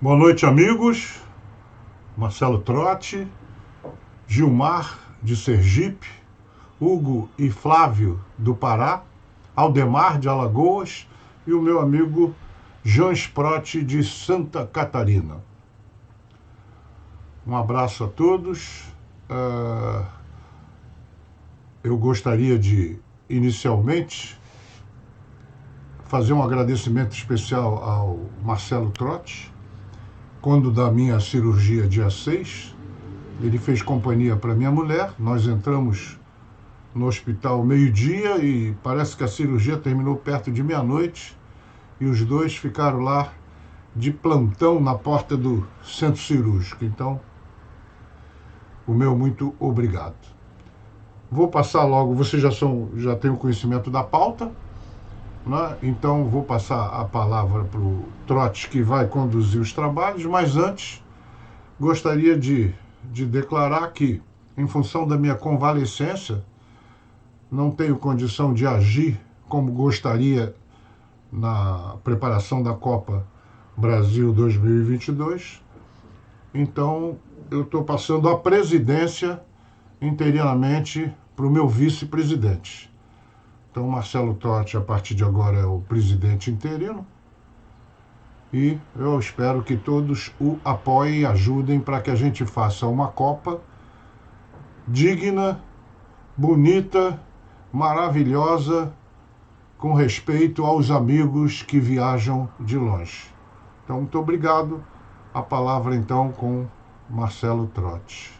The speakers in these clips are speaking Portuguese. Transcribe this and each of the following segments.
Boa noite, amigos. Marcelo Trotti, Gilmar de Sergipe, Hugo e Flávio do Pará, Aldemar de Alagoas e o meu amigo Jean Sprotti de Santa Catarina. Um abraço a todos. Eu gostaria de, inicialmente, fazer um agradecimento especial ao Marcelo Trotti. Quando da minha cirurgia dia 6, ele fez companhia para minha mulher. Nós entramos no hospital meio-dia e parece que a cirurgia terminou perto de meia-noite e os dois ficaram lá de plantão na porta do centro cirúrgico. Então, o meu muito obrigado. Vou passar logo, vocês já têm o conhecimento da pauta, né? Então vou passar a palavra para o Trotti, que vai conduzir os trabalhos, mas antes gostaria de declarar que, em função da minha convalescência, não tenho condição de agir como gostaria na preparação da Copa Brasil 2022. Então, eu estou passando a presidência interinamente para o meu vice-presidente. Então, Marcelo Trotti, a partir de agora, é o presidente interino. E eu espero que todos o apoiem e ajudem para que a gente faça uma Copa digna, bonita, maravilhosa, com respeito aos amigos que viajam de longe. Então, muito obrigado. A palavra, então, com Marcelo Trotti.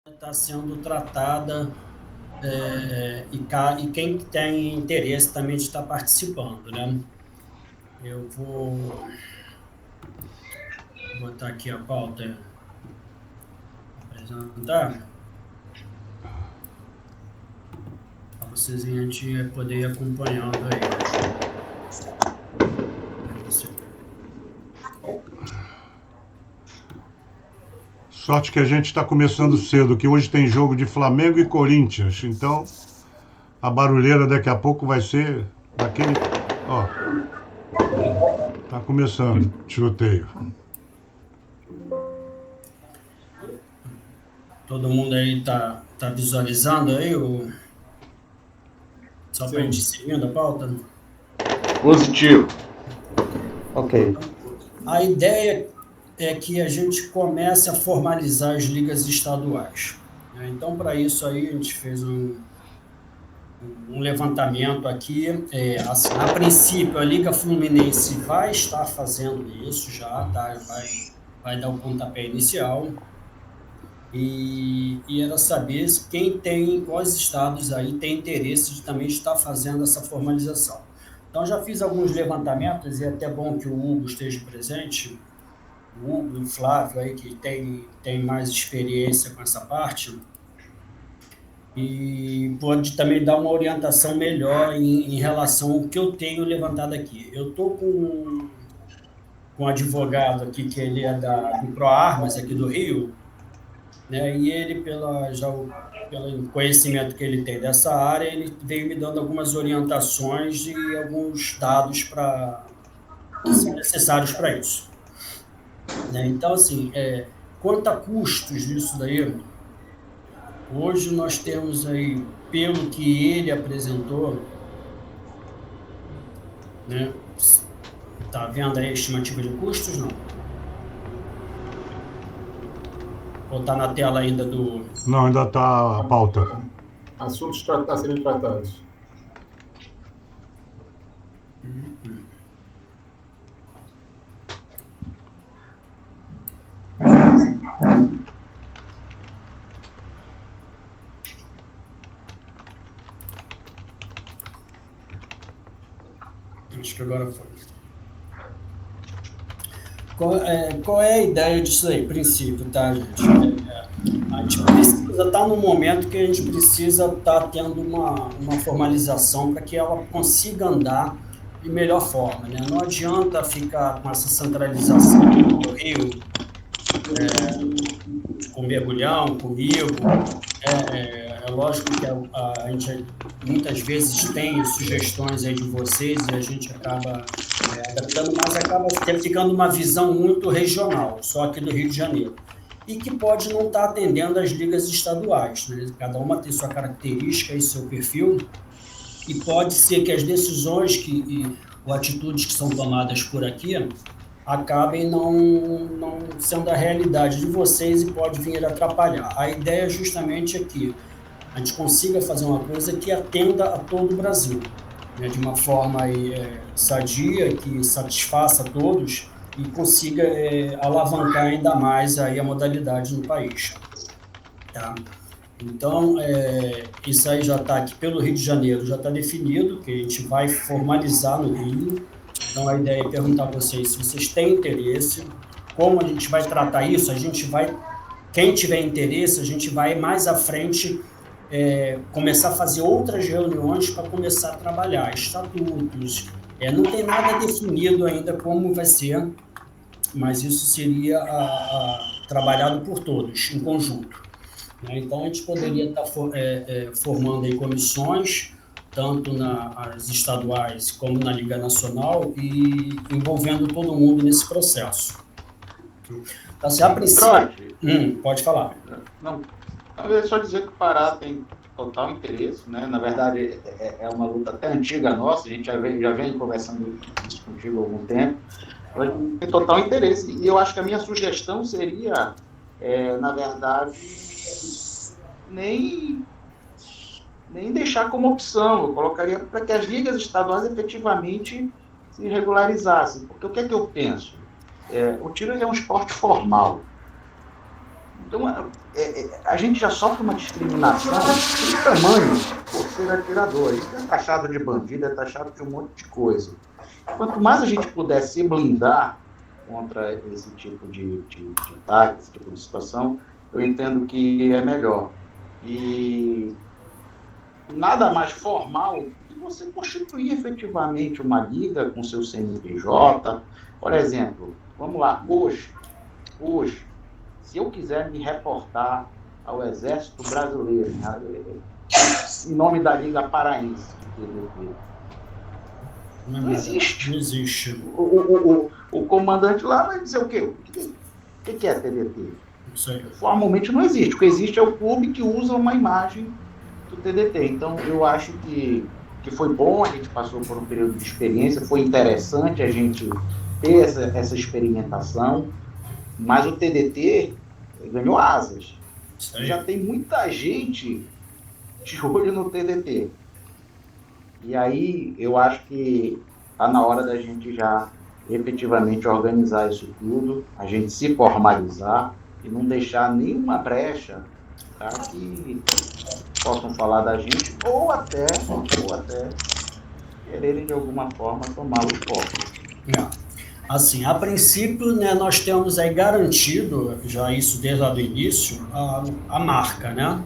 Está sendo tratada e quem tem interesse também está participando, né? Eu vou botar aqui a pauta, apresentar, para vocês a gente poder ir acompanhando aí. Sorte que a gente está começando cedo, que hoje tem jogo de Flamengo e Corinthians. Então, a barulheira daqui a pouco vai ser daquele... Ó, tá começando o tiroteio. Todo mundo aí tá visualizando aí só para a gente ir seguindo a pauta? Positivo. Ok. A ideia é que a gente comece a formalizar as ligas estaduais. Então, para isso aí, a gente fez um levantamento aqui. Assim, a princípio, a Liga Fluminense vai estar fazendo isso já, tá? Vai dar o pontapé inicial. E era saber quais estados aí tem interesse de também estar fazendo essa formalização. Então, já fiz alguns levantamentos, e é até bom que o Hugo esteja presente, o Hugo e o Flávio aí, que tem mais experiência com essa parte, e pode também dar uma orientação melhor em relação ao que eu tenho levantado aqui. Eu estou com um advogado aqui, que ele é do ProArmas, aqui do Rio, né? E ele, pelo conhecimento que ele tem dessa área, ele veio me dando algumas orientações e alguns dados que são necessários para isso. Né? Então, assim, quanto a custos disso daí, hoje nós temos aí, pelo que ele apresentou, né? Tá vendo aí a estimativa de custos, não? Ou está na tela ainda do... Não, ainda está a pauta. Assuntos a serem tratados. Acho que agora foi. Qual é a ideia disso aí, princípio, tá, gente? A gente precisa estar no momento que a gente precisa estar tendo uma formalização para que ela consiga andar de melhor forma, né? Não adianta ficar com essa centralização do Rio, com o Mergulhão, comigo. É lógico que a gente muitas vezes tem sugestões aí de vocês e a gente acaba adaptando, mas acaba ficando uma visão muito regional, só aqui do Rio de Janeiro. E que pode não estar atendendo às ligas estaduais, né? Cada uma tem sua característica e seu perfil, e pode ser que as decisões ou atitudes que são tomadas por aqui acabem não sendo a realidade de vocês e pode vir a atrapalhar. A ideia justamente é que a gente consiga fazer uma coisa que atenda a todo o Brasil, né, de uma forma sadia, que satisfaça a todos e consiga alavancar ainda mais aí a modalidade no país. Tá? Então, isso aí já está aqui pelo Rio de Janeiro, já está definido, que a gente vai formalizar no Rio. Então, a ideia é perguntar para vocês se vocês têm interesse, como a gente vai tratar isso, quem tiver interesse, a gente vai mais à frente começar a fazer outras reuniões para começar a trabalhar, estatutos, não tem nada definido ainda como vai ser, mas isso seria trabalhado por todos, em conjunto. Né? Então, a gente poderia estar formando aí comissões, tanto nas estaduais como na Liga Nacional, e envolvendo todo mundo nesse processo. Então, se a princípio... Pode falar. Não, é só dizer que o Pará tem total interesse, né? Na verdade, é uma luta até antiga nossa, a gente já vem conversando isso contigo há algum tempo, ela tem total interesse, e eu acho que a minha sugestão seria, na verdade, nem deixar como opção, eu colocaria para que as ligas estaduais efetivamente se regularizassem, porque o que é que eu penso? O tiro é um esporte formal, então a gente já sofre uma discriminação de tamanho por ser atirador, isso é taxado de bandido, é taxado de um monte de coisa. Quanto mais a gente puder se blindar contra esse tipo de ataque, esse tipo de situação, eu entendo que é melhor. E nada mais formal que você constituir efetivamente uma liga com seu CNPJ. Por exemplo, vamos lá, hoje, se eu quiser me reportar ao Exército Brasileiro, em nome da Liga Paraense, não existe. Não existe. O comandante lá vai dizer o quê? O que é TDT? Sei. Formalmente não existe. O que existe é o clube que usa uma imagem do TDT. Então, eu acho que foi bom, a gente passou por um período de experiência, foi interessante a gente ter essa experimentação, mas o TDT ganhou asas. Já tem muita gente de olho no TDT. E aí, eu acho que está na hora da gente já efetivamente organizar isso tudo, a gente se formalizar e não deixar nenhuma brecha, tá, que possam falar da gente ou até quererem de alguma forma tomar o esporte. Assim, a princípio, né, nós temos aí garantido, já isso desde lá do início, a marca, né?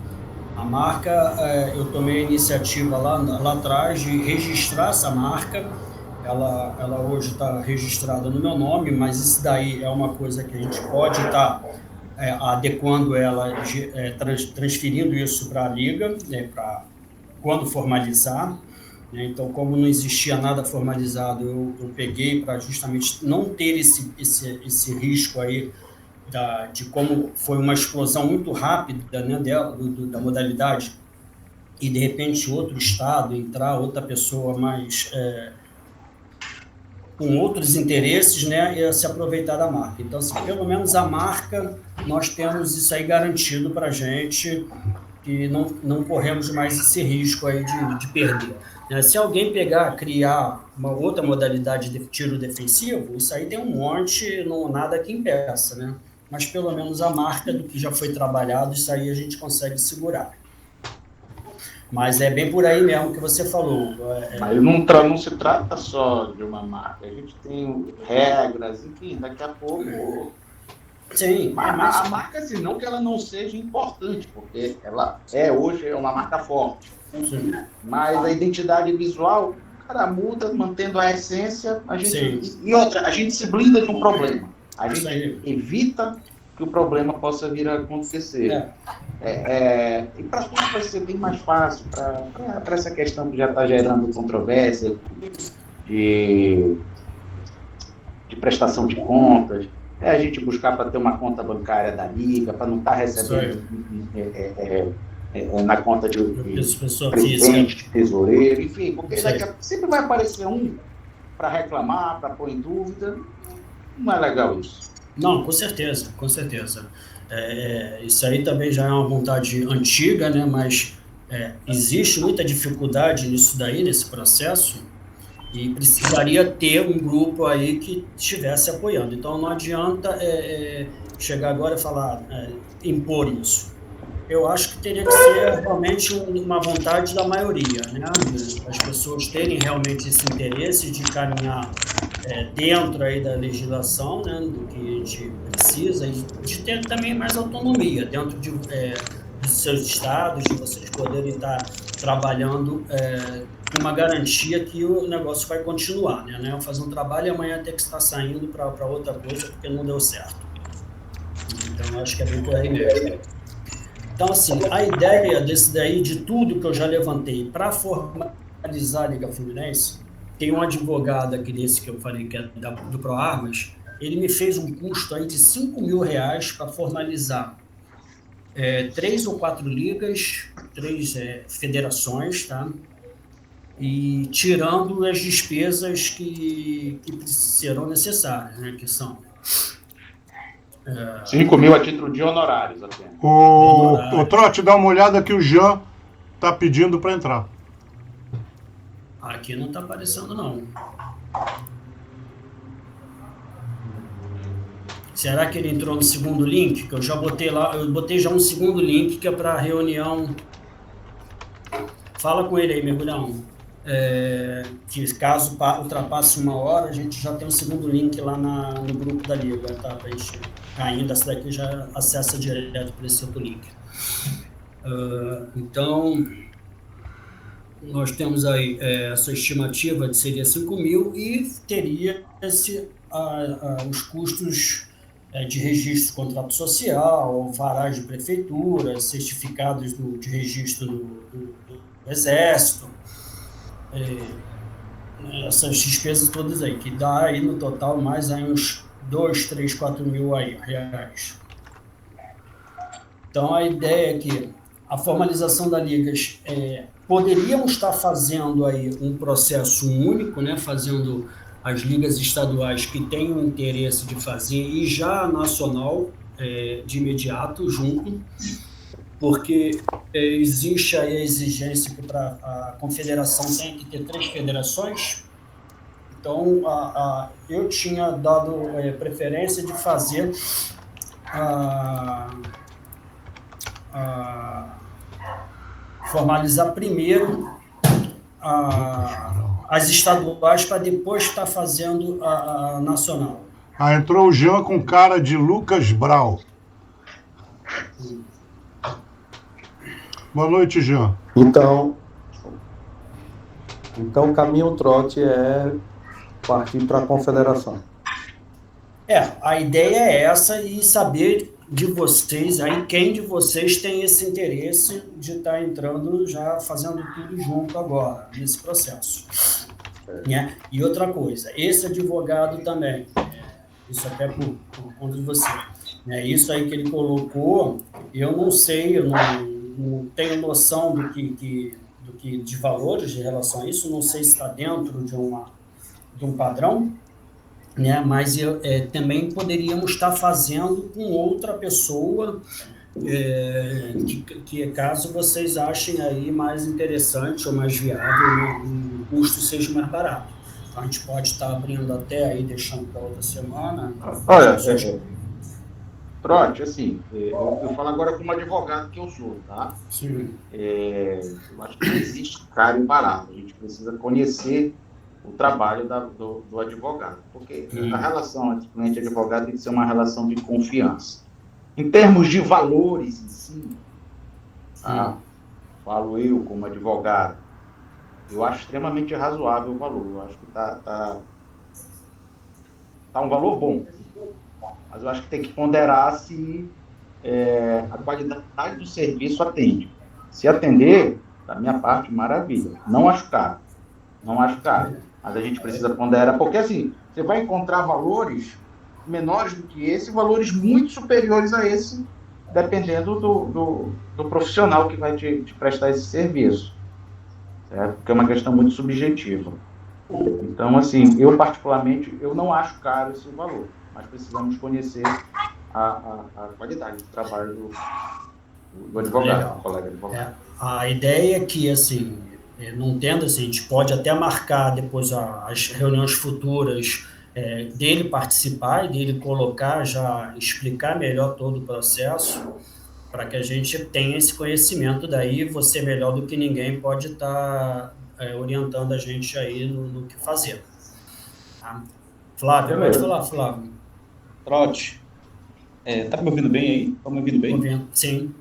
A marca, eu tomei a iniciativa lá atrás de registrar essa marca. Ela hoje está registrada no meu nome, mas isso daí é uma coisa que a gente pode estar adequando ela, transferindo isso para a Liga, né, para quando formalizar. Né? Então, como não existia nada formalizado, eu peguei para justamente não ter esse risco aí de como foi uma explosão muito rápida, né, da modalidade, e de repente outro estado entrar, outra pessoa mais com outros interesses, né, e se aproveitar da marca. Então, assim, pelo menos a marca, nós temos isso aí garantido para a gente, que não corremos mais esse risco aí de perder. Se alguém criar uma outra modalidade de tiro defensivo, isso aí tem um monte, nada que impeça, né? Mas pelo menos a marca do que já foi trabalhado, isso aí a gente consegue segurar. Mas é bem por aí mesmo que você falou. Mas não se trata só de uma marca, a gente tem regras, enfim, daqui a pouco... Sim, a marca, assim, não que ela não seja importante, porque ela hoje é uma marca forte. Sim. Mas a identidade visual, cara, muda, mantendo a essência, a gente... E outra, a gente se blinda de um problema. A gente evita que o problema possa vir a acontecer. E para tudo vai ser bem mais fácil, para essa questão que já está gerando controvérsia de prestação de contas, a gente buscar para ter uma conta bancária da Liga, para não estar recebendo na conta de presidente, de tesoureiro, enfim, porque sempre vai aparecer um para reclamar, para pôr em dúvida. Não é legal isso. Não, com certeza, com certeza. Isso aí também já é uma vontade antiga, né? Mas existe muita dificuldade nisso daí, nesse processo, e precisaria ter um grupo aí que estivesse apoiando. Então, não adianta chegar agora e falar, impor isso. Eu acho que teria que ser realmente uma vontade da maioria, né? As pessoas terem realmente esse interesse de caminhar dentro aí da legislação, né, do que a gente precisa, e de ter também mais autonomia dentro dos seus estados, de vocês poderem estar trabalhando com uma garantia que o negócio vai continuar, né? Fazer um trabalho e amanhã ter que estar saindo para outra coisa porque não deu certo. Então, eu acho que é bem por aí mesmo. Então, assim, a ideia desse daí, de tudo que eu já levantei para formalizar a Liga Fluminense, tem um advogado aqui desse que eu falei que é do ProArmas, ele me fez um custo aí de R$5.000 para formalizar 3 ou 4 ligas, 3 federações, tá? E tirando as despesas que serão necessárias, né? Que são... 5.000 a título de honorários apenas. O Trotti, dá uma olhada que o Jean está pedindo para entrar. Aqui não está aparecendo, não. Será que ele entrou no segundo link? Que eu já botei lá, eu botei já um segundo link que é para a reunião. Fala com ele aí, mergulhão. Que caso ultrapasse 1 hora, a gente já tem um segundo link lá no grupo da Liga, tá? Para a gente caindo, essa daqui já acessa direto para esse outro link. Então, nós temos aí essa estimativa de seria 5.000 e teria os custos de registro de contrato social, varais de prefeitura, certificados de registro do Exército, essas despesas todas aí, que dá aí no total mais aí uns 2, 3, 4 mil reais. Então, a ideia é que a formalização da Ligas, poderíamos estar fazendo aí um processo único, né, fazendo as ligas estaduais que têm o interesse de fazer e já a nacional de imediato junto, porque existe aí a exigência que a confederação tem que ter 3 federações. Então, eu tinha dado preferência de fazer formalizar primeiro as estaduais para depois estar fazendo a nacional. Entrou o Jean com cara de Lucas Brau. Boa noite, Jean. Então o caminho trote é partir para a confederação. A ideia é essa, e saber de vocês, aí quem de vocês tem esse interesse de estar entrando, já fazendo tudo junto agora, nesse processo. Né? E outra coisa, esse advogado também, isso até por conta de você, né? Isso aí que ele colocou, eu não sei, eu não tenho noção do que de valores em relação a isso, não sei se está dentro de um padrão, né? Mas também poderíamos estar fazendo com outra pessoa, que caso vocês achem aí mais interessante ou mais viável, o custo seja mais barato. Então, a gente pode estar abrindo até aí, deixando para outra semana. Olha, Trotti, assim, eu falo agora como advogado que eu sou, tá? Sim. Eu acho que não existe caro e barato. A gente precisa conhecer o trabalho do advogado, porque a relação entre cliente e advogado tem que ser uma relação de confiança. Em termos de valores em si, tá? Falo eu como advogado, eu acho extremamente razoável o valor. Eu acho que tá um valor bom. mas eu acho que tem que ponderar se a qualidade do serviço atende. Se atender, da minha parte, maravilha. Não acho caro. Não acho caro. Mas a gente precisa ponderar, porque assim, você vai encontrar valores menores do que esse, valores muito superiores a esse, dependendo do profissional que vai te prestar esse serviço. Certo? Porque é uma questão muito subjetiva. Então, assim, eu particularmente, eu não acho caro esse valor, mas precisamos conhecer a qualidade do trabalho do advogado, do colega advogado. A ideia é que, assim, não tendo, assim, a gente pode até marcar depois as reuniões futuras dele participar e dele colocar, já explicar melhor todo o processo, para que a gente tenha esse conhecimento. Daí você, melhor do que ninguém, pode estar orientando a gente aí no que fazer. Tá? Flávio, pode falar, Flávio. Trote, tá me ouvindo bem aí? Tá me ouvindo bem? Ouvindo, sim.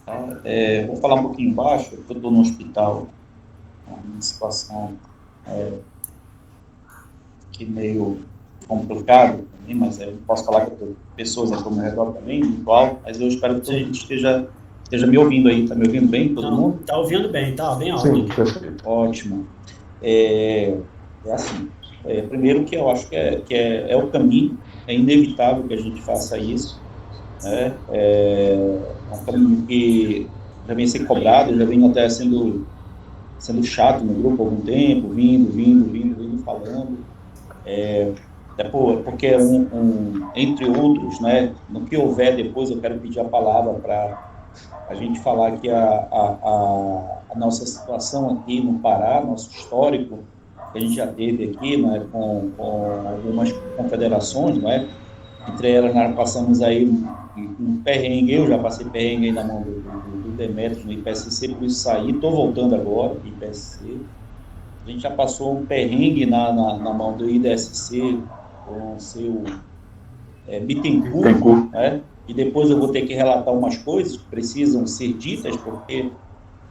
Tá? Vou falar um pouquinho baixo, eu estou no hospital, uma situação que meio complicado, mas eu posso falar que eu tenho pessoas aqui ao meu redor também, muito alto, mas eu espero que todo mundo esteja me ouvindo aí. Está me ouvindo bem, todo mundo? Está ouvindo bem, está bem alto. Sim, perfeito. Ótimo. Assim, primeiro que eu acho que é o caminho, é inevitável que a gente faça isso, né? É um caminho que já vem sendo cobrado, já vem até sendo chato no grupo há algum tempo, vindo falando, porque entre outros, né, no que houver depois, eu quero pedir a palavra para a gente falar que a nossa situação aqui no Pará, nosso histórico, que a gente já teve aqui, né, com algumas confederações, né, entre elas nós passamos aí um perrengue, eu já passei perrengue aí na mão do Demetrios no IPSC, por isso saí, estou voltando agora do IPSC. A gente já passou um perrengue na mão do IDSC, com o seu Bittencourt, né? E depois eu vou ter que relatar umas coisas que precisam ser ditas, porque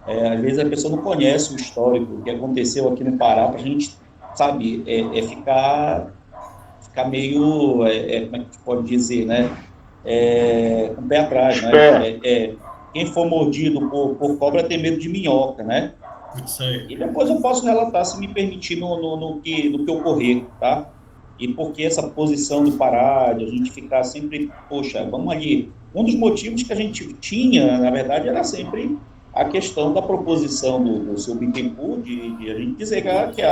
às vezes a pessoa não conhece o histórico, o que aconteceu aqui no Pará, para a gente, sabe, ficar meio, como é que a gente pode dizer, né? Com o pé atrás, né? Quem for mordido por cobra tem medo de minhoca, né? Isso aí. E depois eu posso relatar, se me permitir, no que ocorrer, tá? E porque essa posição do Pará, de a gente ficar sempre, poxa, vamos ali. Um dos motivos que a gente tinha, na verdade, era sempre a questão da proposição do seu Bittencourt, de a gente dizer que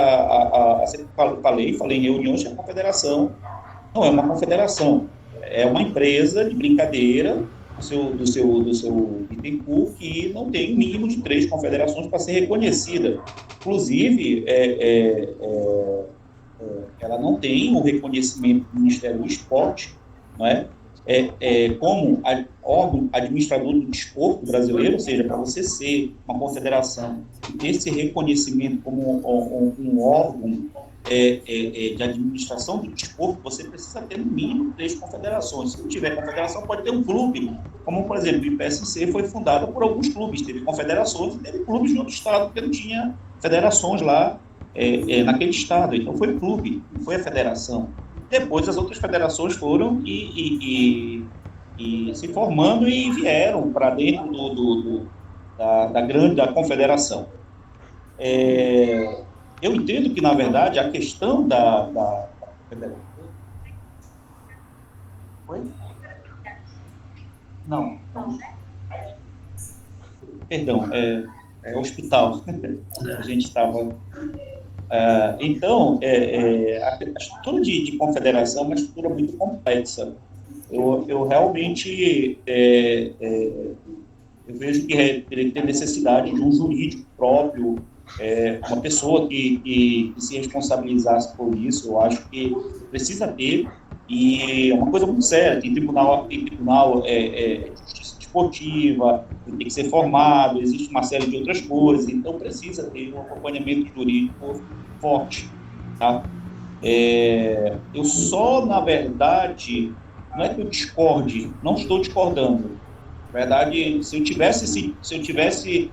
sempre falei em reuniões que a confederação não é uma confederação, é uma empresa de brincadeira do seu Bittencourt, que não tem o mínimo de 3 confederações para ser reconhecida. Inclusive, ela não tem o reconhecimento do Ministério do Esporte, não é? Como órgão administrador do desporto brasileiro, ou seja, para você ser uma confederação e ter esse reconhecimento como um órgão de administração do desporto, você precisa ter no mínimo 3 confederações. Se não tiver confederação, pode ter um clube, como, por exemplo, o IPSC foi fundado por alguns clubes, teve confederações e teve clubes no outro estado, porque não tinha federações lá naquele estado, então foi clube, não foi a federação. Depois as outras federações foram e se formando e vieram para dentro da confederação. Eu entendo que, na verdade, a questão da federação... Oi? Não. Perdão, é hospital. A gente estava... Então, a estrutura de confederação é uma estrutura muito complexa. Eu realmente eu vejo que teria que ter necessidade de um jurídico próprio, uma pessoa que se responsabilizasse por isso. Eu acho que precisa ter, e é uma coisa muito séria. Tem tribunal de justiça desportiva, tem que ser formado, existe uma série de outras coisas, então precisa ter um acompanhamento jurídico forte, tá? Eu só, na verdade, não é que eu discorde, não estou discordando. Na verdade, se eu tivesse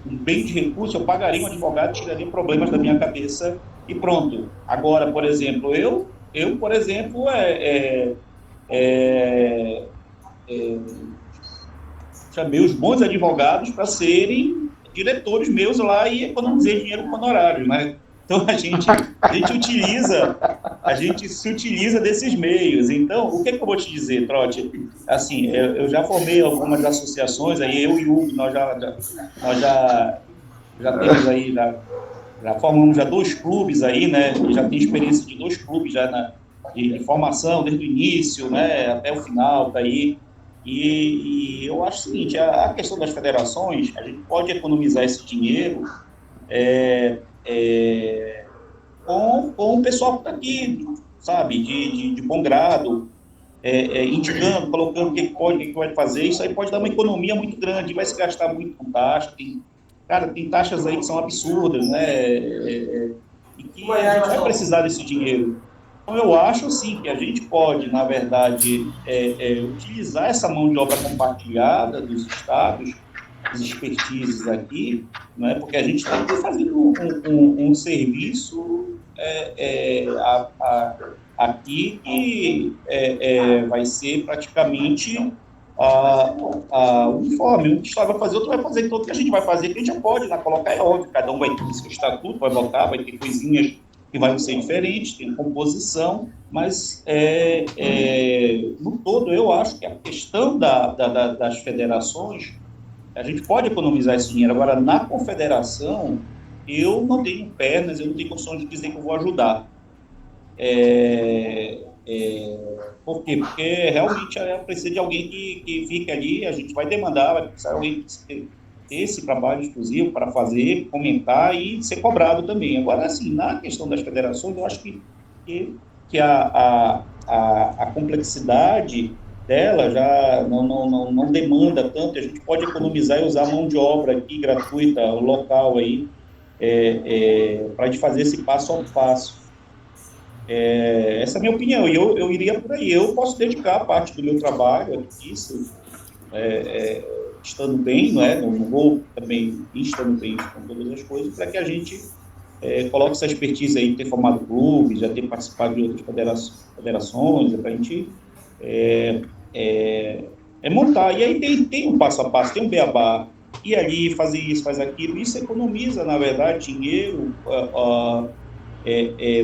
um bem de recurso, eu pagaria um advogado, tiraria problemas da minha cabeça e pronto. Agora, por exemplo, eu Eu, por exemplo, chamei os bons advogados para serem diretores meus lá e economizei dinheiro com honorários, né? Então, a gente se utiliza desses meios. Então, o que eu vou te dizer, Trotti? Assim, eu já formei algumas associações, aí eu e o Hugo, nós já temos aí, já formamos já 2 clubes aí, né? Já tem experiência de 2 clubes já de formação, desde o início, né? Até o final, tá aí. E eu acho o seguinte, a questão das federações, a gente pode economizar esse dinheiro com o pessoal que está aqui, sabe, de bom grado, indicando, colocando o que pode, o que vai fazer. Isso aí pode dar uma economia muito grande, vai se gastar muito com taxa. Tem taxas aí que são absurdas, né? E que a gente vai precisar desse dinheiro. Então, eu acho, sim, que a gente pode, na verdade, utilizar essa mão de obra compartilhada dos estados, dos expertises aqui, né, porque a gente está fazendo um serviço aqui que vai ser praticamente uniforme. Um estado vai fazer, outro vai fazer. Então, o que a gente vai fazer, que a gente já pode colocar, é óbvio, cada um vai ter seu estatuto, vai votar, vai ter coisinhas que vão ser diferentes, tem composição, mas, no todo, eu acho que a questão das federações, a gente pode economizar esse dinheiro. Agora, na confederação, eu não tenho pernas, eu não tenho condições de dizer que eu vou ajudar. Por quê? Porque realmente precisa de alguém que fique ali, a gente vai demandar, vai precisar de alguém que ter esse trabalho exclusivo para fazer, comentar e ser cobrado também. Agora, assim, na questão das federações, eu acho que a complexidade dela já não demanda tanto, a gente pode economizar e usar mão de obra aqui gratuita, local aí, para de fazer esse passo a passo. Essa é a minha opinião, e eu iria por aí. Eu posso dedicar parte do meu trabalho aqui, estando bem, não vou também estando bem com todas as coisas, para que a gente coloque essa expertise aí, ter formado clubes, já ter participado de outras federações, para a gente montar. E aí tem um passo a passo, tem um beabá, e ali fazer isso, faz aquilo, isso economiza, na verdade, dinheiro,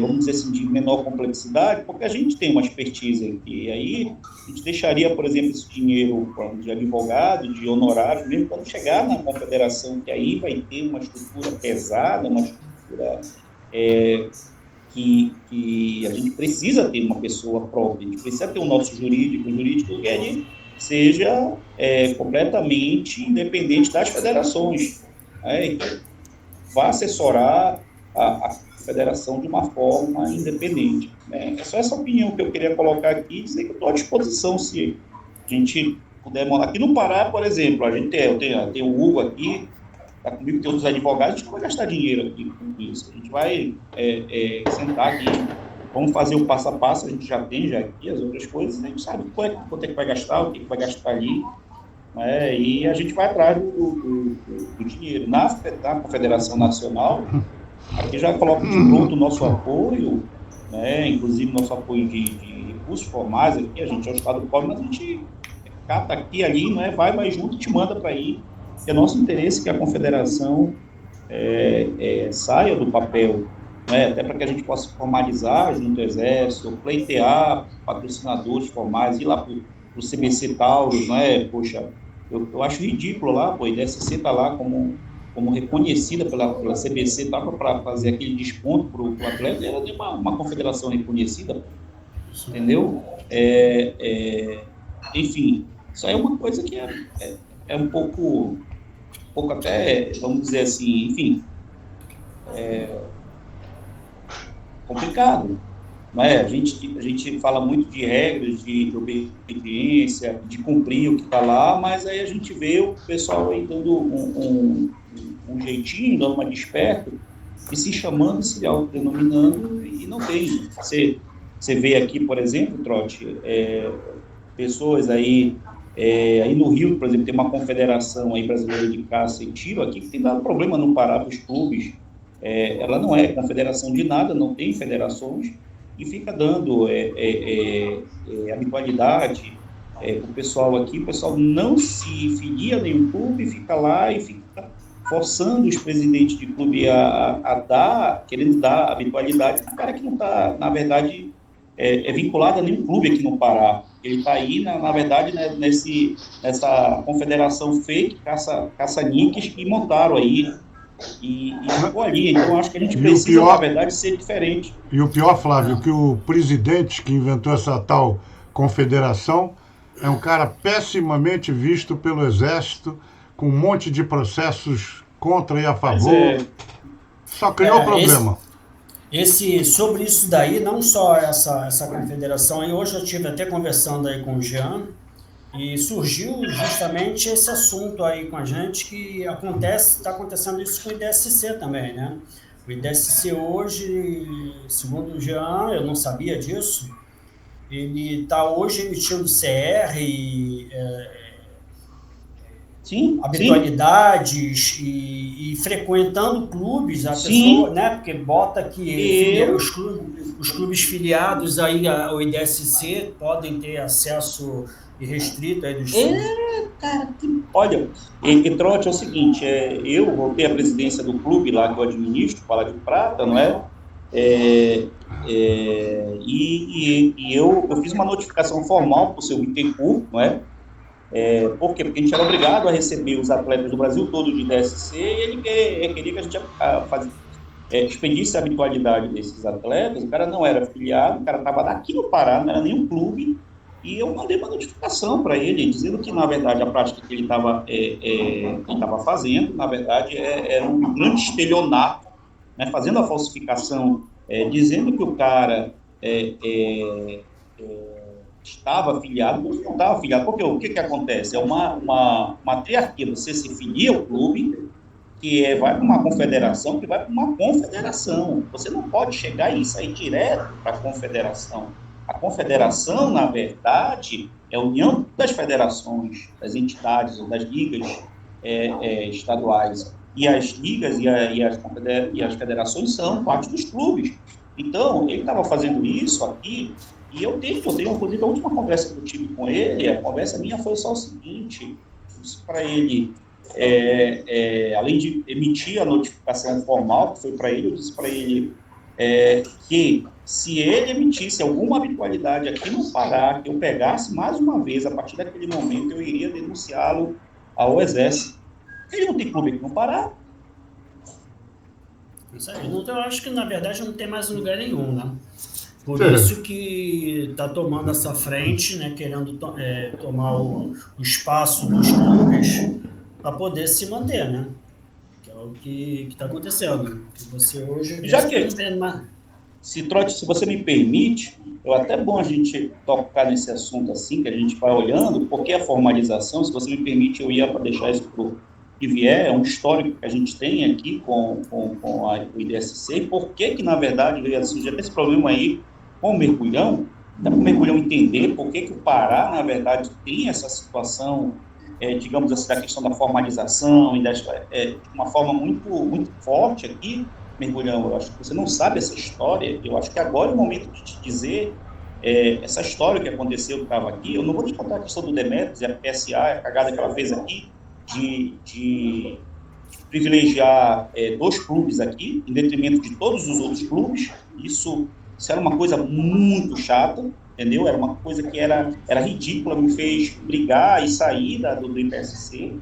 vamos dizer assim, de menor complexidade, porque a gente tem uma expertise aqui, e aí a gente deixaria, por exemplo, esse dinheiro de advogado, de honorário, mesmo quando chegar na confederação, que aí vai ter uma estrutura pesada, uma estrutura que a gente precisa ter uma pessoa própria, a gente precisa ter o nosso jurídico que ele seja completamente independente das federações, que vá assessorar a federação de uma forma independente. É só essa opinião que eu queria colocar aqui e dizer que eu estou à disposição se a gente puder morar. Aqui no Pará, por exemplo, a gente tem o Hugo aqui, está comigo, tem outros advogados, a gente não vai gastar dinheiro aqui com isso. A gente vai sentar aqui, vamos fazer o passo a passo, a gente já tem aqui as outras coisas, a gente sabe quanto é que vai gastar, o que vai gastar ali, e a gente vai atrás do dinheiro. Na Confederação Nacional, aqui já coloca de pronto o nosso apoio, inclusive nosso apoio de recursos formais, aqui a gente é o Estado pobre, mas a gente cata aqui e ali, vai junto e te manda para ir. É nosso interesse que a Confederação saia do papel, até para que a gente possa formalizar junto ao Exército, pleitear patrocinadores formais, ir lá para o CBC Taurus, poxa, eu acho ridículo lá, a IDSC está lá como reconhecida pela CBC, para fazer aquele desconto para o atleta, ela tem uma confederação reconhecida, entendeu? Enfim, isso aí é uma coisa que é um pouco até, vamos dizer assim, enfim, complicado. A gente fala muito de regras, de obediência, de cumprir o que está lá, mas aí a gente vê o pessoal aí dando um jeitinho, dando uma desperto, e se chamando, se autodenominando, e não tem. Você vê aqui, por exemplo, Trotti, pessoas aí no Rio, por exemplo, tem uma confederação aí brasileira de caça e tiro aqui que tem dado problema no Pará para os clubes. Ela não é confederação de nada, não tem federações, e fica dando habitualidade o pessoal aqui, o pessoal não se filia a nenhum clube, fica lá e fica forçando os presidentes de clube querendo dar habitualidade para o cara que não está, na verdade, vinculado a nenhum clube aqui no Pará. Ele está aí, na verdade, né, nessa confederação fake, caça-níqueis, que montaram aí e ficou ali. Então, acho que a gente precisa, na verdade, ser diferente. E o pior, Flávio, que o presidente que inventou essa tal confederação é um cara pessimamente visto pelo Exército, com um monte de processos contra e a favor. Só criou problema. Sobre isso daí, não só essa confederação aí, hoje eu estive até conversando aí com o Jean, e surgiu justamente esse assunto aí com a gente, que está acontecendo isso com o IDSC também, né? O IDSC hoje, segundo o Jean, eu não sabia disso, ele está hoje emitindo CR, habitualidades e frequentando clubes, a pessoa, né? Porque bota que os clubes filiados aí ao IDSC podem ter acesso irrestrito aí dos clubes. Cara, olha, Trotti, é o seguinte, eu voltei à presidência do clube lá que eu administro, Palácio de Prata, não é? Eu fiz uma notificação formal para o seu Bittencourt, não é? Por quê? Porque a gente era obrigado a receber os atletas do Brasil todo de DSC, e ele queria que a gente expedisse a habitualidade desses atletas. O cara não era afiliado, o cara estava daqui no Pará, não era nenhum clube, e eu mandei uma notificação para ele, dizendo que, na verdade, a prática que ele estava fazendo, na verdade, era um grande estelionato, né, fazendo a falsificação, dizendo que o cara estava afiliado, mas não estava afiliado. Porque o que acontece? É uma triarquia. Você se filia ao clube, que vai para uma confederação, que vai para uma confederação. Você não pode chegar e sair direto para a confederação. A confederação, na verdade, é a união das federações, das entidades ou das ligas estaduais. E as ligas e as federações são parte dos clubes. Então, ele estava fazendo isso aqui, e eu tenho, inclusive, a última conversa que eu tive com ele, a conversa minha foi só o seguinte: disse para ele, além de emitir a notificação formal que foi para ele, eu disse para ele que se ele emitisse alguma habitualidade aqui no Pará, que eu pegasse mais uma vez, a partir daquele momento, eu iria denunciá-lo ao Exército. Ele não tem clube aqui no Pará. Isso aí. Eu acho que, na verdade, não tem mais lugar nenhum, né? Por isso que está tomando essa frente, né, querendo tomar o espaço dos clubes para poder se manter, né? Que é o que está acontecendo. Que você hoje... Já que... Trotti, se você me permite, é até bom a gente tocar nesse assunto assim, que a gente vai olhando, porque a formalização, se você me permite, eu ia para deixar isso para o que vier, é um histórico que a gente tem aqui com o IDSC, e por que, na verdade, veio a surgir esse problema aí com o Mergulhão, dá para o Mergulhão entender por que o Pará, na verdade, tem essa situação, digamos assim, da questão da formalização, e de uma forma muito, muito forte aqui. Mergulhão, eu acho que você não sabe essa história. Eu acho que agora é o momento de te dizer essa história que aconteceu, que estava aqui. Eu não vou te contar a questão do Demetrios e a PSA, a cagada que ela fez aqui, de privilegiar 2 clubes aqui, em detrimento de todos os outros clubes. Isso era uma coisa muito chata, entendeu? Era uma coisa que era ridícula, me fez brigar e sair do IPSC.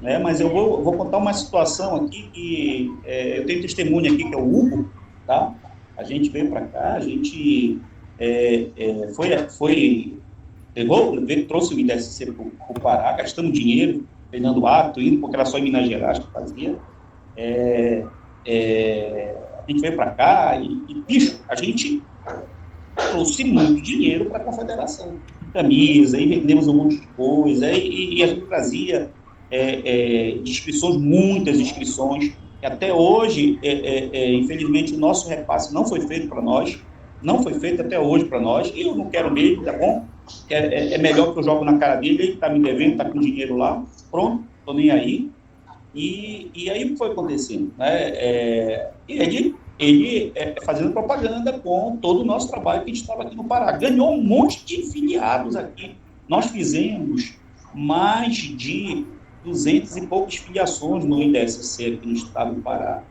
Né? Mas eu vou contar uma situação aqui que eu tenho testemunha aqui, que é o Hugo, tá? A gente veio para cá, a gente trouxe o IDSC para o Pará, gastamos dinheiro, treinando ato, indo, porque era só em Minas Gerais que fazia. A gente veio para cá e, bicho, a gente trouxe muito dinheiro para a confederação. Camisa, aí vendemos um monte de coisa, e a gente trazia... inscrições, muitas inscrições, e até hoje, infelizmente, o nosso repasse não foi feito para nós, não foi feito até hoje para nós, e eu não quero mesmo, tá bom? É melhor que eu jogo na cara dele, ele está me devendo, está com dinheiro lá, pronto, estou nem aí. E aí o que foi acontecendo? Né? ele fazendo propaganda com todo o nosso trabalho que a gente estava aqui no Pará. Ganhou um monte de filiados aqui. Nós fizemos mais de 200 e poucas filiações no IDSC aqui no estado do Pará.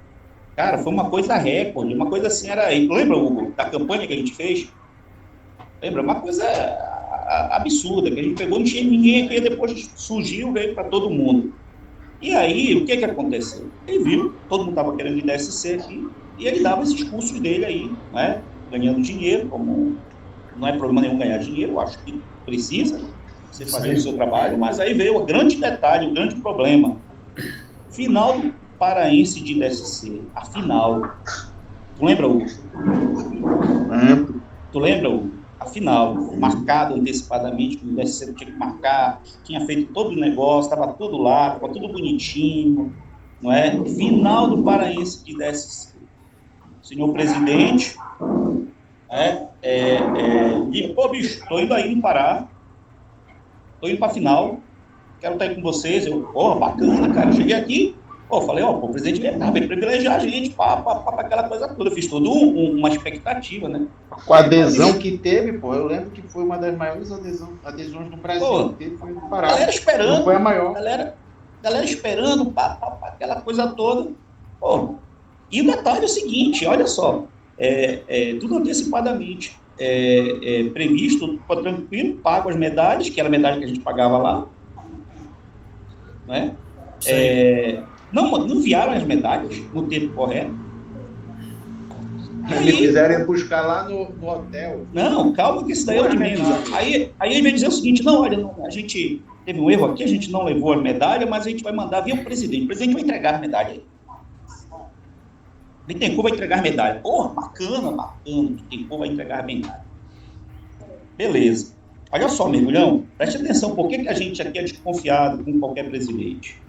Cara, foi uma coisa recorde, uma coisa assim, lembra, Hugo, da campanha que a gente fez? Lembra? Uma coisa absurda, que a gente pegou, não tinha ninguém aqui, depois surgiu, veio para todo mundo. E aí, o que aconteceu? Ele viu, todo mundo estava querendo IDSC aqui, e ele dava esses cursos dele aí, né? Ganhando dinheiro, como não é problema nenhum ganhar dinheiro, eu acho que precisa você fazer o seu trabalho, mas aí veio o grande detalhe, o grande problema. Final do paraense de IDSC, a final. Tu lembra, Hugo? Lembro. Tu lembra, Hugo? A final, marcado antecipadamente, que o IDSC tinha que marcar, tinha feito todo o negócio, estava tudo lá, estava tudo bonitinho, não é? Final do paraense de IDSC. Senhor presidente, pô, bicho, tô indo aí no Pará, tô indo pra final, quero estar aí com vocês. Eu, bacana, cara, cheguei aqui, falei, o presidente veio privilegiar a gente, aquela coisa toda. Eu fiz toda uma expectativa, né? Com a adesão que teve, eu lembro que foi uma das maiores adesões no Brasil, que teve, foi no Pará. Galera esperando, não foi a maior. Galera esperando, aquela coisa toda. E o detalhe é o seguinte, olha só, tudo antecipadamente, previsto, tranquilo, pago as medalhas, que era a medalha que a gente pagava lá, né? Não enviaram as medalhas no tempo correto. Eles fizeram buscar lá no hotel. Não, calma que isso daí é o de menos. Aí ele veio dizer o seguinte, a gente teve um erro aqui, a gente não levou a medalha, mas a gente vai mandar via o presidente vai entregar a medalha aí. Bittencourt vai entregar a medalha. Bacana, Bittencourt vai entregar a medalha. Beleza. Olha só, mergulhão, preste atenção, por que a gente aqui é desconfiado com qualquer presidente?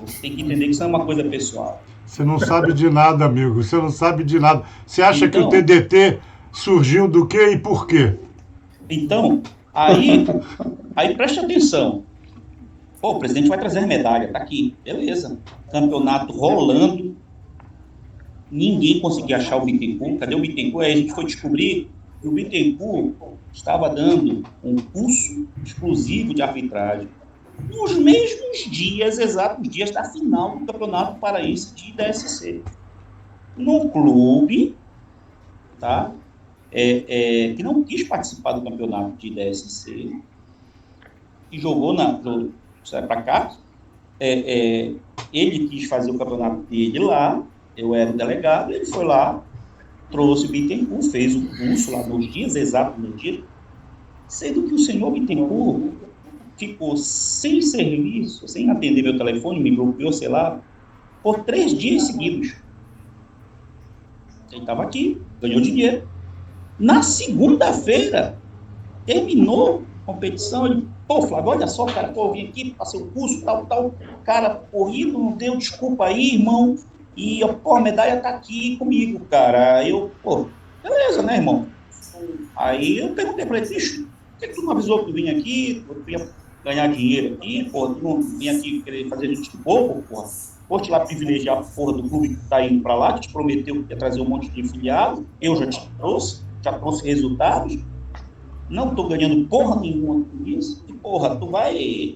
Você tem que entender que isso é uma coisa pessoal. Você não sabe de nada, amigo, você não sabe de nada. Você acha que o TDT surgiu do quê e por quê? Então, aí preste atenção. O presidente vai trazer a medalha, tá aqui, beleza. Campeonato rolando, ninguém conseguia achar o Bittencourt. Cadê o Bittencourt? Aí a gente foi descobrir que o Bittencourt estava dando um curso exclusivo de arbitragem nos mesmos dias, exatos dias da final do Campeonato Paraense de IDSC. No clube, tá? Que não quis participar do campeonato de IDSC, que jogou para cá. Ele quis fazer o campeonato dele lá, eu era o delegado, ele foi lá, trouxe o Bittencourt, fez o curso lá nos dias, exatos nos dias, sendo que o senhor Bittencourt ficou sem serviço, sem atender meu telefone, me bloqueou, sei lá, por 3 dias seguidos. Ele estava aqui, ganhou dinheiro. Na segunda-feira, terminou a competição, ele, Flávio, olha só, cara, eu vim aqui, passei o curso, tal, cara, corrido, não deu, desculpa aí, irmão, e, a medalha tá aqui comigo, cara. Eu, beleza, né, irmão? Aí eu perguntei pra ele, bicho, por que tu não avisou que eu vim aqui, tu ia ganhar dinheiro aqui, tu não vinha aqui querer fazer gente de bobo, Foste lá privilegiar a porra do clube que tá indo pra lá, que te prometeu que ia trazer um monte de filiado, eu já trouxe resultados, não tô ganhando porra nenhuma com isso, e tu vai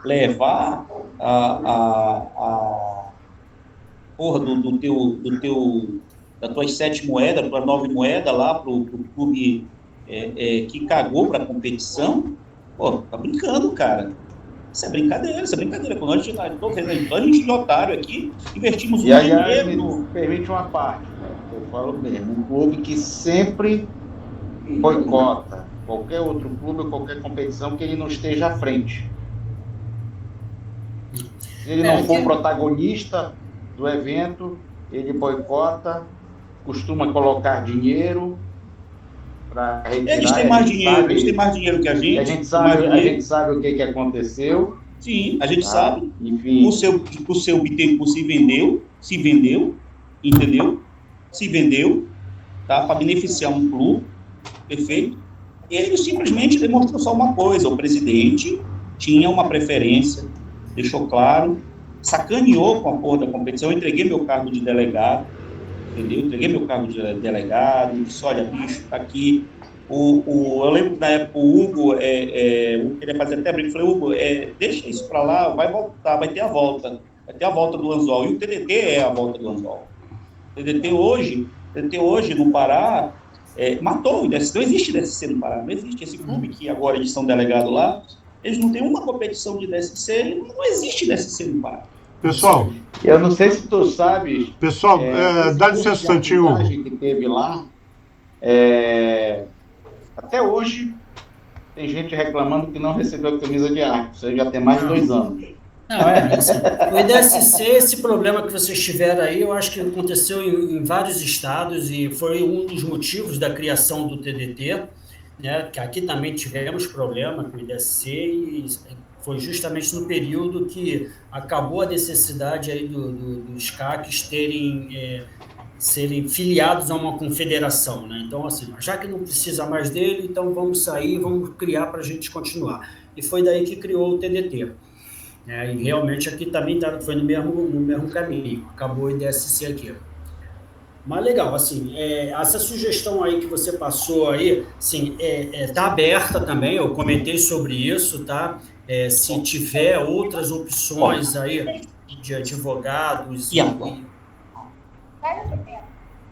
levar a porra das tuas 7 moedas, das tuas 9 moedas lá pro clube que cagou pra competição. Tá brincando, cara. Isso é brincadeira. Quando a gente de otário aqui, investimos muito dinheiro. Me permite uma parte, eu falo mesmo, um clube que sempre boicota qualquer outro clube, qualquer competição que ele não esteja à frente. Se ele não for protagonista do evento, ele boicota, costuma colocar dinheiro para retirar. Eles têm mais dinheiro que a gente. A gente sabe o que aconteceu. Sim, a gente sabe. Enfim. O seu Bittencourt se vendeu, entendeu? Se vendeu, tá? Para beneficiar um clube, perfeito? E ele simplesmente demonstrou só uma coisa: o presidente tinha uma preferência, deixou claro, sacaneou com a porra da competição. Eu entreguei meu cargo de delegado, entendeu? Entreguei meu cargo de delegado, disse, olha, bicho, tá aqui. Eu lembro que na época o Hugo, eu queria fazer até brinco, falei, Hugo, deixa isso para lá, vai voltar, vai ter a volta do anzol, e o TDT é a volta do anzol. O TDT hoje no Pará, matou o IDSC, não existe IDSC no Pará, não existe. Esse clube que agora eles são delegados lá, eles não têm uma competição de IDSC, não existe IDSC no Pará. Pessoal, eu não sei se tu sabes. Pessoal, dá licença, Santinho. Que teve lá, até hoje tem gente reclamando que não recebeu a camisa de árbitro. Isso já tem mais de 2 anos. Não, assim, o IDSC, esse problema que vocês tiveram aí, eu acho que aconteceu em vários estados e foi um dos motivos da criação do TDT, né, que aqui também tivemos problema com o IDSC e foi justamente no período que acabou a necessidade aí dos CACs serem filiados a uma confederação, né? Então, assim, já que não precisa mais dele, então vamos sair, vamos criar para a gente continuar. E foi daí que criou o TDT. E realmente aqui também foi no mesmo caminho, acabou o IDSC aqui. Mas legal, assim, essa sugestão aí que você passou aí, assim, tá aberta também, eu comentei sobre isso, tá? Se tiver outras opções aí de advogados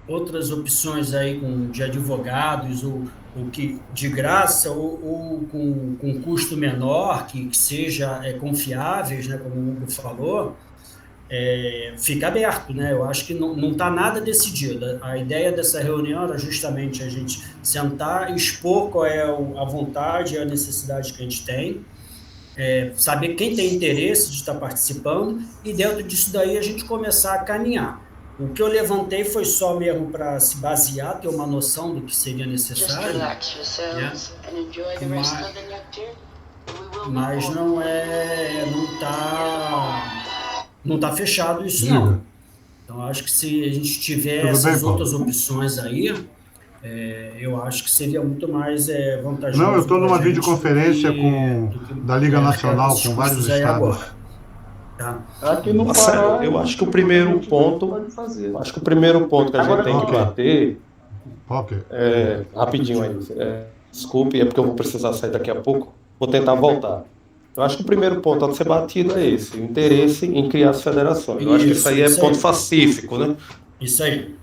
outras opções aí de advogados ou que de graça ou com custo menor, que seja confiáveis, né, como o Hugo falou, fica aberto, né? Eu acho que não está nada decidido. A ideia dessa reunião era justamente a gente sentar e expor qual é a vontade e a necessidade que a gente tem, saber quem tem interesse de estar participando e dentro disso daí a gente começar a caminhar. O que eu levantei foi só mesmo para se basear, ter uma noção do que seria necessário, né? Mas não tá fechado isso não. Então acho que se a gente tiver essas outras opções aí, eu acho que seria muito mais vantajoso. Não, eu estou numa videoconferência da Liga Nacional com vários estados. Aqui no Pará, eu acho que o primeiro ponto que a gente tem que bater, rapidinho aí, desculpe, é porque eu vou precisar sair daqui a pouco, vou tentar voltar. Eu acho que o primeiro ponto a ser batido é esse, o interesse em criar as federações. Eu acho que isso aí é ponto pacífico, né? Isso aí.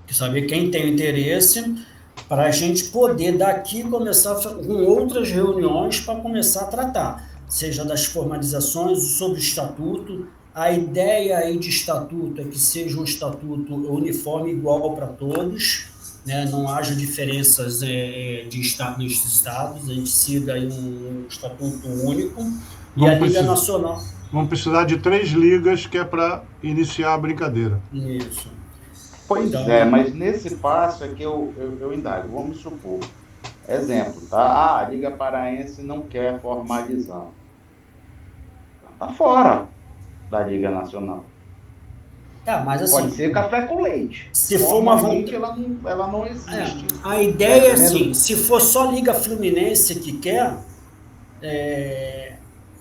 Saber quem tem interesse para a gente poder daqui começar com outras reuniões para começar a tratar, seja das formalizações sobre o estatuto. A ideia aí de estatuto é que seja um estatuto uniforme, igual para todos, né? Não haja diferenças de estado nos estados, a gente siga aí um estatuto único. E a Liga Nacional... Vamos precisar de 3 ligas, que é para iniciar a brincadeira. Isso. Pois então, mas nesse passo é que eu indago. Vamos supor, exemplo, tá? A Liga Paraense não quer formalizar. Está fora da Liga Nacional. Mas assim, pode ser café com leite. Se for uma vontade, ela não existe. A ideia é assim, se for só Liga Fluminense que quer,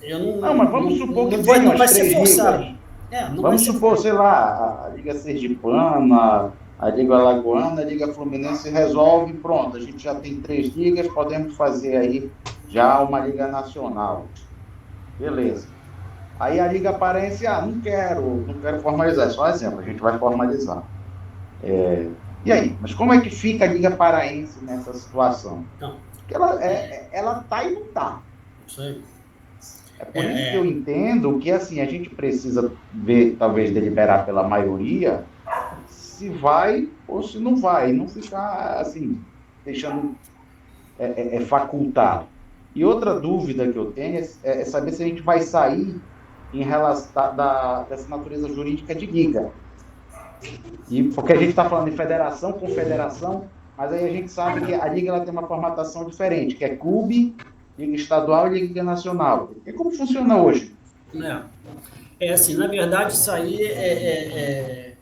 eu não. Mas vamos supor que não vai ser forçado. Vamos supor, sei lá, a Liga Sergipana, a Liga Alagoana, a Liga Fluminense resolve, pronto, a gente já tem 3 ligas, podemos fazer aí já uma Liga Nacional. Beleza. Aí a Liga Paraense, não quero formalizar, é só exemplo, a gente vai formalizar. E aí? Mas como é que fica a Liga Paraense nessa situação? Porque ela tá e não tá. Isso aí. É por isso que eu entendo que assim, a gente precisa ver, talvez deliberar pela maioria, se vai ou se não vai, não ficar assim, deixando facultado. E outra dúvida que eu tenho é saber se a gente vai sair em relação dessa natureza jurídica de liga. Porque a gente está falando de federação, confederação, mas aí a gente sabe que a liga ela tem uma formatação diferente, que é clube, liga estadual e liga nacional. E como funciona hoje? Assim, na verdade, isso aí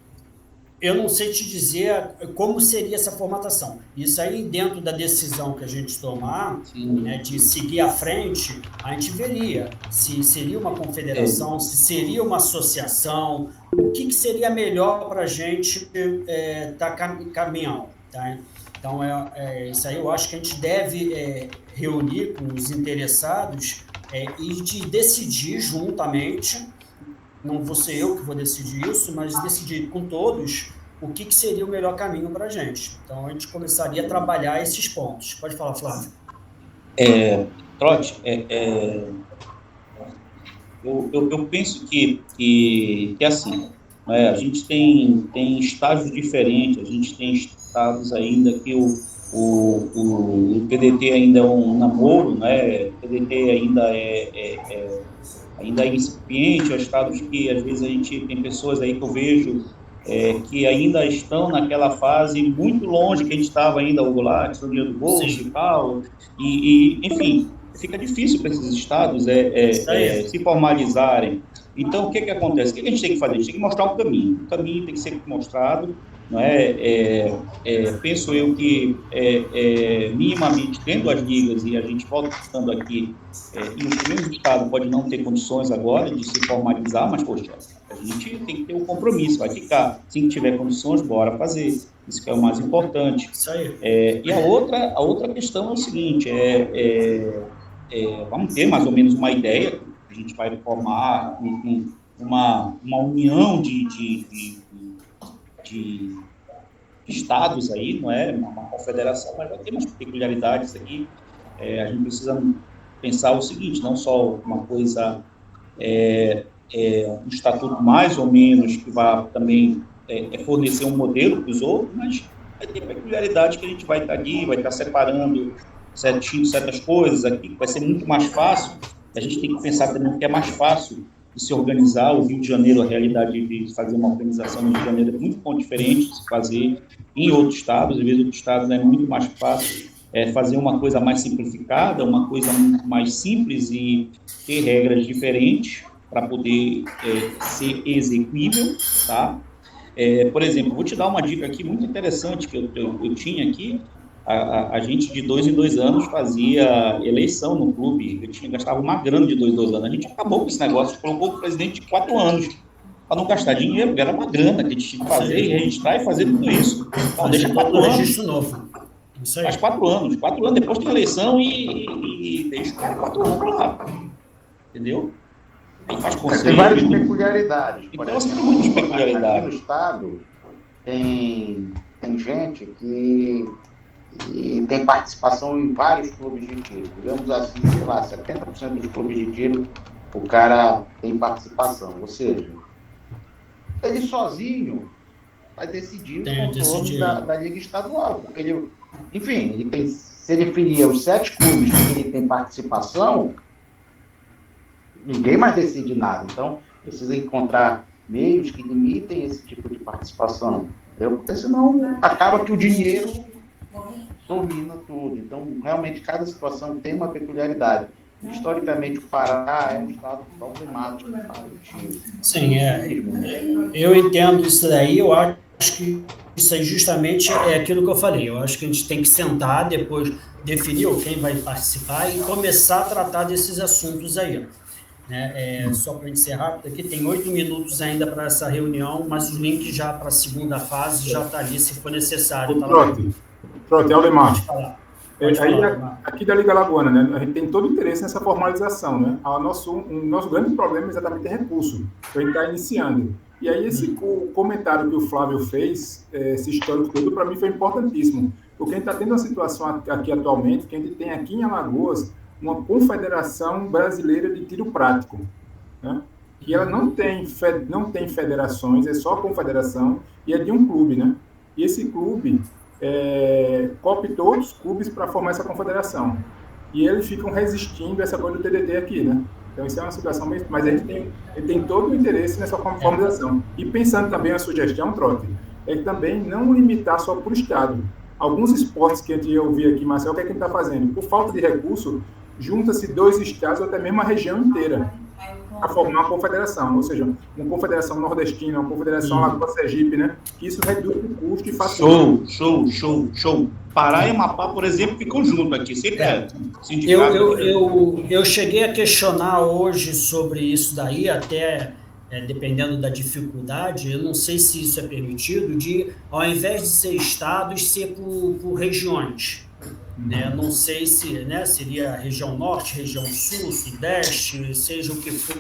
Eu não sei te dizer como seria essa formatação. Isso aí, dentro da decisão que a gente tomar, né, de seguir à frente, a gente veria se seria uma confederação, se seria uma associação, o que seria melhor para a gente estar caminhando. Tá? Então, isso aí eu acho que a gente deve reunir com os interessados e de decidir juntamente. Não vou ser eu que vou decidir isso, mas decidir com todos o que seria o melhor caminho para a gente. Então, a gente começaria a trabalhar esses pontos. Pode falar, Flávio. Trotti, eu penso que assim, né, a gente tem estágios diferentes, a gente tem estados ainda que o PDT ainda é um namoro, né, o PDT ainda ainda é incipiente, estados que às vezes a gente tem pessoas aí que eu vejo que ainda estão naquela fase muito longe que a gente estava ainda, o Goulart, o dia do bolso e tal, enfim, fica difícil para esses estados se formalizarem. Então, o que acontece? O que a gente tem que fazer? A gente tem que mostrar o caminho tem que ser mostrado, não é? Penso eu que, minimamente, tendo as ligas, e a gente volta estando aqui, e o primeiro estado pode não ter condições agora de se formalizar, mas, poxa, a gente tem que ter um compromisso, vai ficar. Se tiver condições, bora fazer. Isso que é o mais importante. Isso aí. E a outra questão é o seguinte, vamos ter mais ou menos uma ideia, a gente vai formar uma união de estados aí, não é? Uma confederação, mas vai ter umas peculiaridades aqui. A gente precisa pensar o seguinte, não só uma coisa, um estatuto mais ou menos que vai também fornecer um modelo para os outros, mas vai ter peculiaridades que a gente vai estar ali, vai estar separando certas coisas aqui, que vai ser muito mais fácil. A gente tem que pensar também que é mais fácil de se organizar. O Rio de Janeiro, a realidade de fazer uma organização no Rio de Janeiro é muito diferente de se fazer em outros estados. Às vezes, outros estados é muito mais fácil fazer uma coisa mais simplificada, uma coisa muito mais simples e ter regras diferentes para poder ser execuível, tá? Por exemplo, vou te dar uma dica aqui muito interessante que eu tinha aqui. A gente de 2 em 2 anos fazia eleição no clube, gastava uma grana de 2 em 2 anos. A gente acabou com esse negócio, colocou o presidente de 4 anos para não gastar dinheiro, porque era uma grana que a gente tinha que fazer e registrar e fazer tudo isso. Então, deixa 4 anos. Registro novo. Isso aí. Faz 4 anos. 4 anos depois da eleição e deixa 4 anos para lá. Entendeu? Aí faz conselho. Tem várias peculiaridades. Então, tem muitas peculiaridades. Aqui no estado tem gente que tem participação em vários clubes de tiro. Digamos assim, sei lá, 70% dos clubes de tiro o cara tem participação. Ou seja, ele sozinho vai decidir o controle da Liga Estadual. Porque ele, enfim, se ele filia os 7 clubes que ele tem participação, ninguém mais decide nada. Então, precisa encontrar meios que limitem esse tipo de participação. Porque senão acaba que o dinheiro domina tudo. Então, realmente, cada situação tem uma peculiaridade. Historicamente, o Pará é um estado problemático para o tiro. Sim, eu entendo isso daí. Eu acho que isso aí justamente é aquilo que eu falei. Eu acho que a gente tem que sentar, depois definir quem vai participar e começar a tratar desses assuntos aí. Só para encerrar, porque aqui tem 8 minutos ainda para essa reunião, mas o link já para a segunda fase já está ali, se for necessário. Pronto, Aldemar. Falar. Aqui da Liga Alagoana, né, a gente tem todo o interesse nessa formalização, né? O nosso grande problema é exatamente recurso, que a gente está iniciando. E aí o comentário que o Flávio fez, esse histórico todo, para mim foi importantíssimo, porque a gente está tendo uma situação aqui atualmente, que a gente tem aqui em Alagoas uma Confederação Brasileira de Tiro Prático, né? Que ela não tem federações, é só confederação, e é de um clube, né? E esse clube cooptou outros clubes para formar essa confederação. E eles ficam resistindo a essa coisa do TDT aqui, né? Então, isso é uma situação meio... Mas a gente tem todo o interesse nessa formalização. E pensando também a sugestão, Trotti, é também não limitar só para o Estado. Alguns esportes que a gente ouviu aqui, Marcelo, o que é que a gente está fazendo? Por falta de recurso, junta-se 2 estados ou até mesmo a região inteira. a formar uma confederação, ou seja, uma confederação nordestina, uma confederação Alagoas Sergipe, né? Isso reduz o custo e facilita. Show. Pará e Amapá, por exemplo, ficam juntos aqui. Sempre eu cheguei a questionar hoje sobre isso daí, até dependendo da dificuldade, eu não sei se isso é permitido, de, ao invés de ser estados, ser por regiões. Né? Não sei se seria região norte, região sul, sudeste, seja o que for,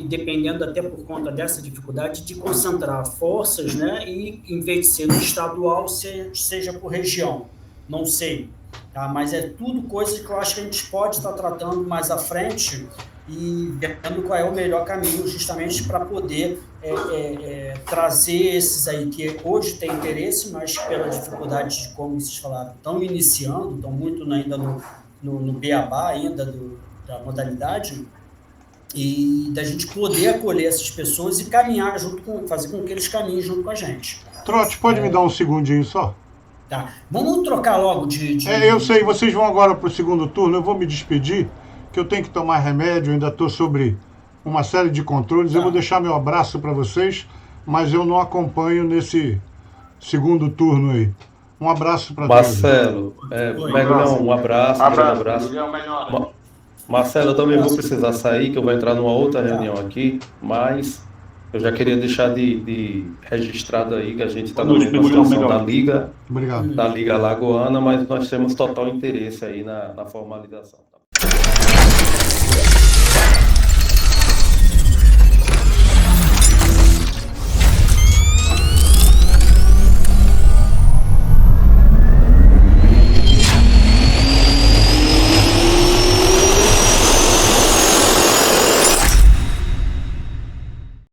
dependendo até por conta dessa dificuldade de concentrar forças, né? E em vez de ser no estadual, seja por região. Não sei, tá? Mas é tudo coisa que eu acho que a gente pode estar tratando mais à frente e vendo qual é o melhor caminho justamente para poder trazer esses aí que hoje têm interesse, mas pela dificuldade de, como vocês falaram, estão iniciando, estão muito ainda no beabá ainda da modalidade, e da gente poder acolher essas pessoas e caminhar fazer com que eles caminhem junto com a gente. Trote, pode me dar um segundinho só? Tá. Vamos trocar logo de... eu sei, vocês vão agora para o segundo turno, eu vou me despedir, que eu tenho que tomar remédio, ainda estou sobre uma série de controles. Tá. Eu vou deixar meu abraço para vocês, mas eu não acompanho nesse segundo turno aí. Um abraço para todos. Marcelo, um abraço. Marcelo, eu também vou precisar sair, que eu vou entrar numa outra reunião aqui, mas eu já queria deixar de registrado aí que a gente está na mesma situação da Liga, da Liga Alagoana, mas nós temos total interesse aí na formalização.